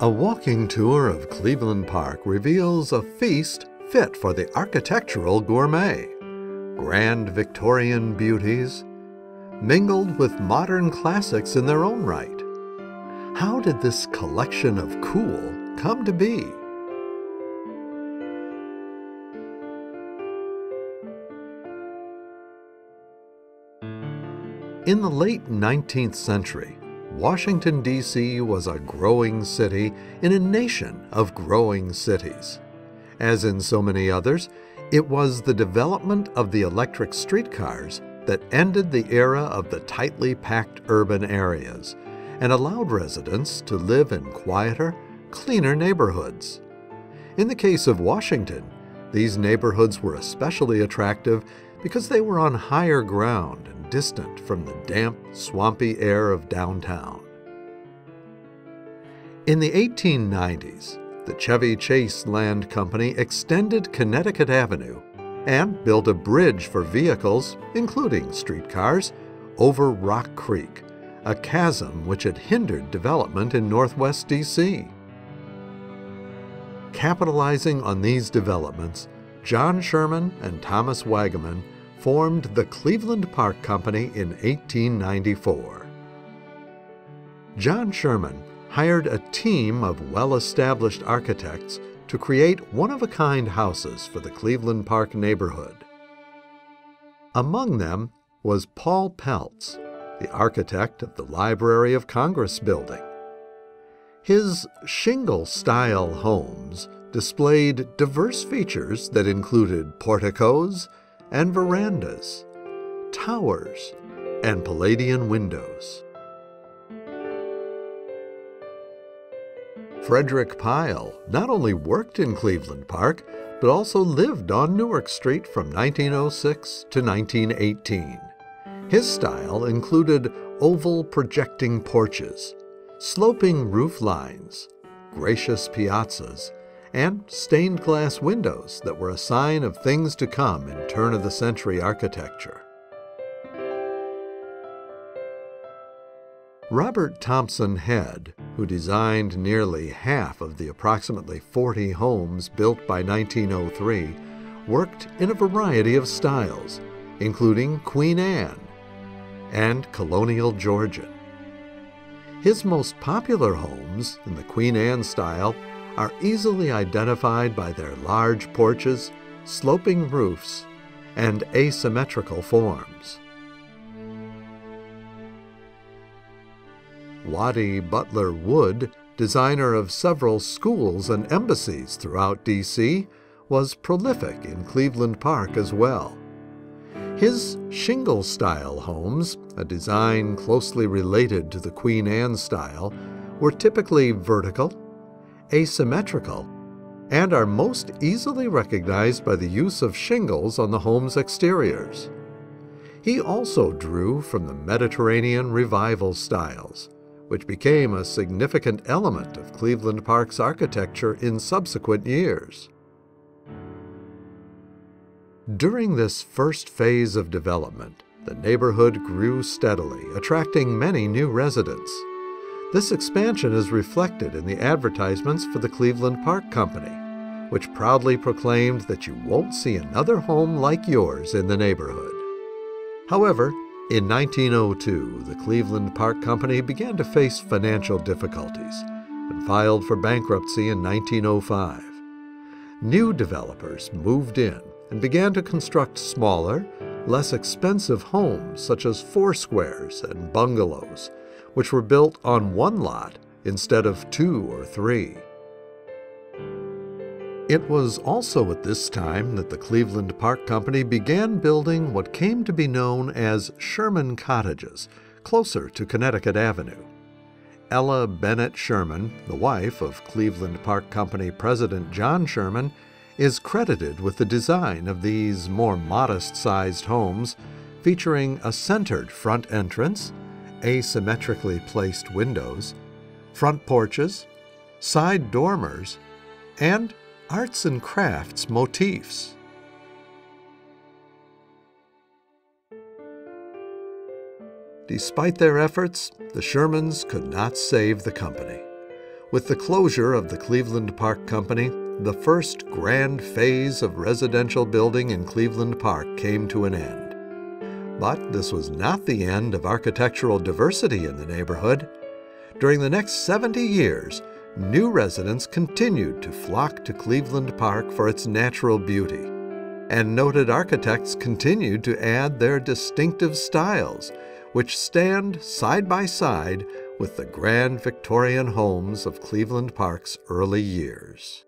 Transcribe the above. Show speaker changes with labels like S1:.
S1: A walking tour of Cleveland Park reveals a feast fit for the architectural gourmet. Grand Victorian beauties, mingled with modern classics in their own right. How did this collection of cool come to be? In the late 19th century, Washington, D.C. was a growing city in a nation of growing cities. As in so many others, it was the development of the electric streetcars that ended the era of the tightly packed urban areas and allowed residents to live in quieter, cleaner neighborhoods. In the case of Washington, these neighborhoods were especially attractive because they were on higher ground and distant from the damp, swampy air of downtown. In the 1890s, the Chevy Chase Land Company extended Connecticut Avenue and built a bridge for vehicles, including streetcars, over Rock Creek, a chasm which had hindered development in Northwest D.C. Capitalizing on these developments, John Sherman and Thomas Wagaman formed the Cleveland Park Company in 1894. John Sherman hired a team of well-established architects to create one-of-a-kind houses for the Cleveland Park neighborhood. Among them was Paul Peltz, the architect of the Library of Congress building. His shingle-style homes displayed diverse features that included porticos and verandas, towers, and Palladian windows. Frederick Pyle not only worked in Cleveland Park, but also lived on Newark Street from 1906 to 1918. His style included oval projecting porches, sloping roof lines, gracious piazzas, and stained glass windows that were a sign of things to come in turn-of-the-century architecture. Robert Thompson Head, who designed nearly half of the approximately 40 homes built by 1903, worked in a variety of styles, including Queen Anne and Colonial Georgian. His most popular homes, in the Queen Anne style, are easily identified by their large porches, sloping roofs, and asymmetrical forms. Waddy Butler Wood, designer of several schools and embassies throughout D.C., was prolific in Cleveland Park as well. His shingle-style homes, a design closely related to the Queen Anne style, were typically vertical, asymmetrical, and are most easily recognized by the use of shingles on the home's exteriors. He also drew from the Mediterranean Revival styles, which became a significant element of Cleveland Park's architecture in subsequent years. During this first phase of development, the neighborhood grew steadily, attracting many new residents. This expansion is reflected in the advertisements for the Cleveland Park Company, which proudly proclaimed that you won't see another home like yours in the neighborhood. However, in 1902, the Cleveland Park Company began to face financial difficulties and filed for bankruptcy in 1905. New developers moved in and began to construct smaller, less expensive homes such as foursquares and bungalows, which were built on one lot instead of 2 or 3. It was also at this time that the Cleveland Park Company began building what came to be known as Sherman Cottages, closer to Connecticut Avenue. Ella Bennett Sherman, the wife of Cleveland Park Company President John Sherman, is credited with the design of these more modest-sized homes, featuring a centered front entrance, asymmetrically placed windows, front porches, side dormers, and arts and crafts motifs. Despite their efforts, the Shermans could not save the company. With the closure of the Cleveland Park Company, the first grand phase of residential building in Cleveland Park came to an end. But this was not the end of architectural diversity in the neighborhood. During the next 70 years, new residents continued to flock to Cleveland Park for its natural beauty, and noted architects continued to add their distinctive styles, which stand side by side with the grand Victorian homes of Cleveland Park's early years.